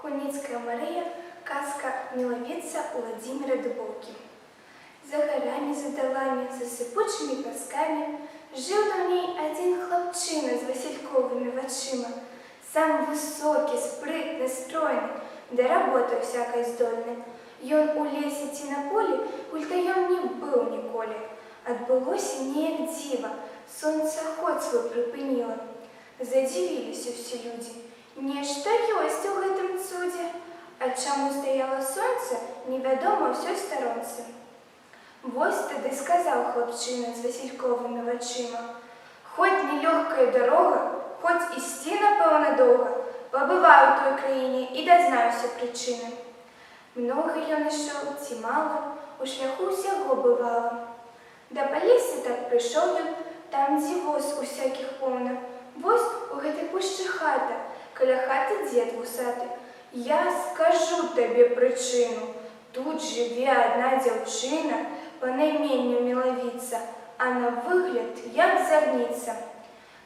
Хунницкая Мария, казка «Миловица» Владимира Дубовки. За горами, за долами, за сыпучими песками жил в ней один хлопчина с васильковыми вочима, сам высокий, спрытный, стройный, да работа всякой здольной. И он у лесіті на полі гультаем не был ніколі. Отбылося неяк диво, солнце ход свой припынило. Задивились все люди, нешта ёсць у гэтым цуде. А чаму стаяло сонце, невядомо ўсёй старонцы. Вось тады сказаў хлопчына з васильковымі вачыма: «Хоть нелёгкая дорога, хоть ісці напэўна доўга, пабываю ў той краіне і дазнаюся прычыны». Многа ён ішоў ці мала, у шляху ўсяго бывала. Да па лесе так прыйшоў ён, там дзе воз усякіх поўна. Вось у гэтай пушчы хата, каля хаты дзед вусаты. Я скажу табе прычыну. Тут жыве адна дзяўчына, па найменню Мілавіца, а на выгляд як зарніца.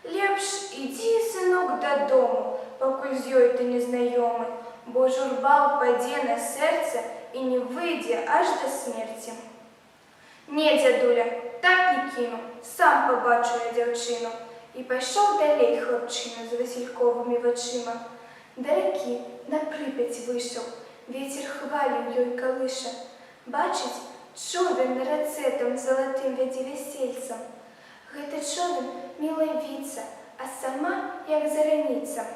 Лепш ідзі, сынок, дадому, пакуль з ёй ты незнаёмы, бо журба ўпадзе на сэрца і не выйдзе аж да смерці. Не, дзядуля, так не кіну, сам пабачу я дзяўчыну. І пайшоў далей хлопчына з васильковымі вачыма. Да ракі на Прыпяць выйшаў, вецер хвалю ёй калыша. Бачыць, човен на рацэ там залатым вядзе вясельцам. Гэта човен Мілавіца, а сама як зараніца.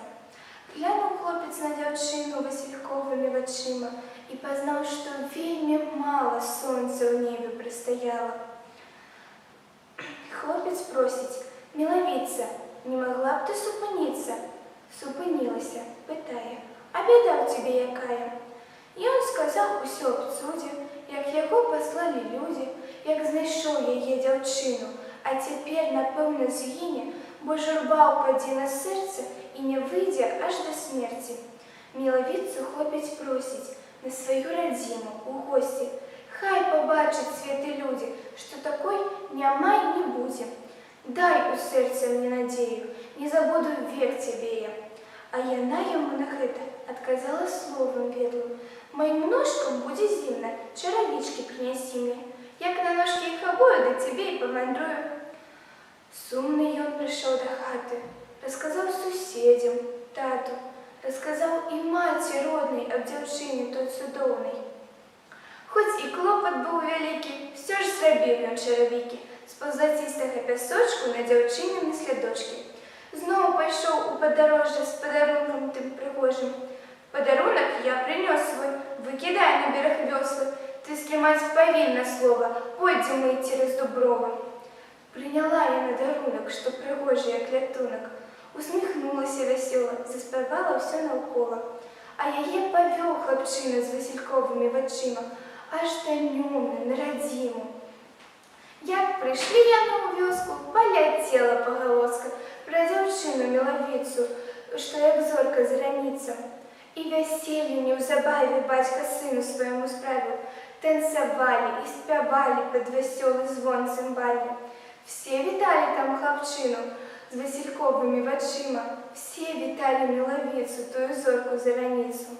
Глянуў хлопец на дзяўчыну васильковымі вачыма і пазнаў, што вельмі мала сонца ў небе прастаяла. Хлопец просіць: «Мілавіца, не могла б ты супыніцца?» Супынілася, пытае: «А беда ў цябе якая?» І он сказаў усё аб цудзе, як яго паслалі людзі, як знайшоў яе дзяўчыну, а цяпер, напэўна, згіне, бо журба ўпадзе на сэрца і не выйдзе аж да смерці. Мілавіцу хлопец просіць на сваю радзіму у госці. Хай пабачаць святы людзі, што такой няма і не будзе. Дай у сэрца мне надзею, не забуду век цябе я. А яна яму на гэта адказала словам ведлым: «Маім ножкам будзе зімна, чаравічкі прынясі мне. Як на ножкі іх абою, да цябе і павандрую». Сумны ён прыйшоў да хаты, расказаў суседзям, тату, расказаў і маці роднай аб дзяўчыне той цудоўнай. Хоць і клопат быў вялікі, ўсё ж зрабіў ён чаравікі з пазлацістага пясочку на дзяўчыніны слядочкі. Зноў пайшоў у падарожжа з падарункам тым прыгожым. «Падарунак я прынёс свой, выкідай на бераг вёслы, ты скімаць павінна слова, пойдзем мы цераз дубровы». Прыняла яна дарунак, што прыгожы як лятунак, усміхнулася вясёла, заспявала ўсё наўкола. А яе павёў хлапчына з васильковымі вачыма аж да Нюмны, на радзіму. Як прыйшлі яны ў вёску, паляцела пагалоска пра дзяўчыну Мілавіцу, што як зорка зараніца. І вяселле неўзабаве бацька сыну свайму справіў. Танцавалі і спявалі пад вясёлы звон цымбальны. Все віталі там хлапчыну з васильковымі вачыма, все віталі Мілавіцу, тую зорку зараніцу.